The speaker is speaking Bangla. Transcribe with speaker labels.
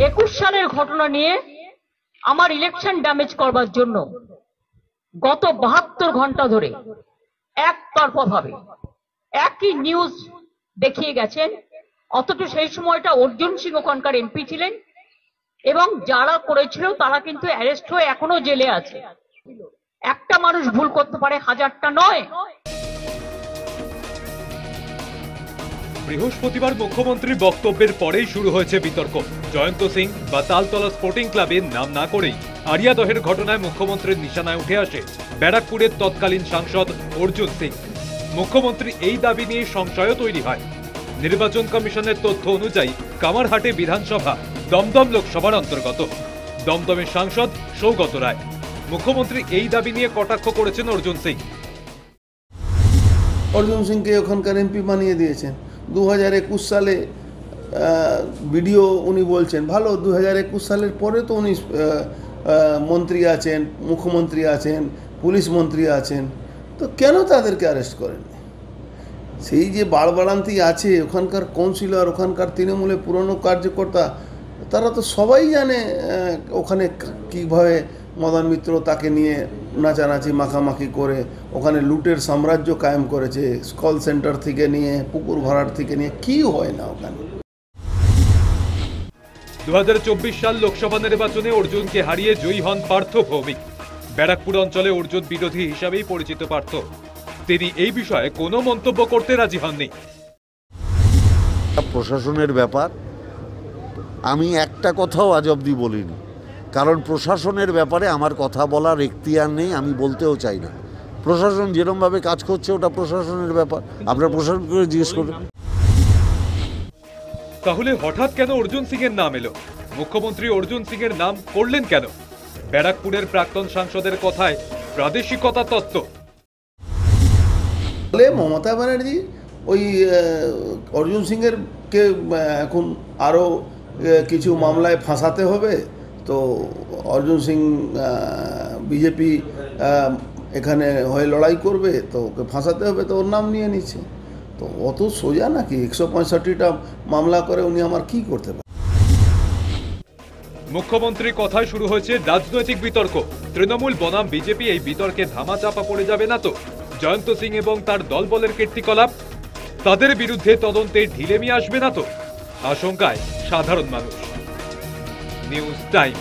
Speaker 1: 21 সালের ঘটনা নিয়ে আমার ইলেকশন ড্যামেজ করবার জন্য গত 72 ঘন্টা ধরে একতরফা ভাবে একই নিউজ দেখিয়ে গেছেন। অথচ সেই সময়টা অর্জুন সিং ওখানকার এমপি ছিলেন এবং যারা করেছিল তারা কিন্তু অ্যারেস্ট হয়ে এখনো জেলে আছে। একটা মানুষ ভুল করতে পারে, হাজারটা নয়।
Speaker 2: বৃহস্পতিবার মুখ্যমন্ত্রীর বক্তব্যের পরেই শুরু হয়েছে বিতর্ক। জয়ন্ত সিং বা তালতলা স্পোর্টিং ক্লাবের নাম না করেই আরিয়াদহের ঘটনায় মুখ্যমন্ত্রীর নিশানায় উঠে আসে ব্যারাকপুরের তৎকালীন সাংসদ অর্জুন সিং। মুখ্যমন্ত্রী এই দাবি নিয়ে সংশয়ও তৈরি হয়। নির্বাচন কমিশনের তথ্য অনুযায়ী কামারহাটে বিধানসভা দমদম লোকসভার অন্তর্গত। দমদমের সাংসদ সৌগত রায়। মুখ্যমন্ত্রী এই দাবি নিয়ে কটাক্ষ করেছেন অর্জুন সিং।
Speaker 3: অর্জুন সিংকে ওখানকার এমপি বানিয়ে দিয়েছেন। 2021 সালে ভিডিও উনি বলছেন ভালো, 2021 সালের পরে তো উনি মন্ত্রী আছেন, মুখ্যমন্ত্রী আছেন, পুলিশ মন্ত্রী আছেন, তো কেন তাদেরকে অ্যারেস্ট করেন? সেই যে বাড়বাড়ান্তি আছে ওখানকার কাউন্সিলর, ওখানকার তৃণমূলের পুরনো কার্যকর্তা, তারা তো সবাই জানে ওখানে কীভাবে মদন মিত্র তাকে নিয়ে নাচানাচি মাখামাখি করে ওখানে লুটের সাম্রাজ্য কায়েম করেছে। কল সেন্টার থেকে নিয়ে পুকুর ভরাট থেকে নিয়ে কি হয় না ওখানে।
Speaker 2: 2024 সাল লোকসভা নির্বাচনে অর্জুনকে হারিয়ে জয়ী হন পার্থ ভৌমিক। ব্যারাকপুর অঞ্চলে অর্জুন বিরোধী হিসাবেই পরিচিত পার্থ। তিনি এই বিষয়ে কোনো মন্তব্য করতে রাজি হননি।
Speaker 4: প্রশাসনের ব্যাপার আমি একটা কথাও আজ অবধি বলিনি, কারণ প্রশাসনের ব্যাপারে আমার কথা বলার এখতিয়ার নেই, আমি বলতেও চাই না। প্রশাসন যেরকমভাবে কাজ করছে ওটা প্রশাসনের ব্যাপার, আপনারা প্রশাসনকে জিজ্ঞেস করুন।
Speaker 2: তাহলে হঠাৎ কেন অর্জুন সিং এর নাম এলো? মুখ্যমন্ত্রী অর্জুন সিং এর নাম করলেন কেন? ব্যারাকপুরের প্রাক্তন সাংসদের কথায় প্রাদেশিকতা তত্ত্ব।
Speaker 3: মমতা ব্যানার্জি ওই অর্জুন সিংয়ের কে এখন আরও কিছু মামলায় ফাঁসাতে হবে, তো অর্জুন সিং বিজেপি এখানে হয়ে লড়াই করবে, তো ওকে ফাঁসাতে হবে, তো ওর নাম নিয়ে নিচ্ছে। তো অত সোজা নাকি 165টা মামলা করে উনি আমার কি করতে পারেন?
Speaker 2: মুখ্যমন্ত্রীর কথায় শুরু হয়েছে রাজনৈতিক বিতর্ক। তৃণমূল বনাম বিজেপি এই বিতর্কে ধামাচাপা পড়ে যাবে না তো? জয়ন্ত সিং এবং তার দলবলের কীর্তিকলাপ, তাদের বিরুদ্ধে তদন্তে ঢিলেমি আসবে না তো? আশঙ্কায় সাধারণ মানুষ। News time.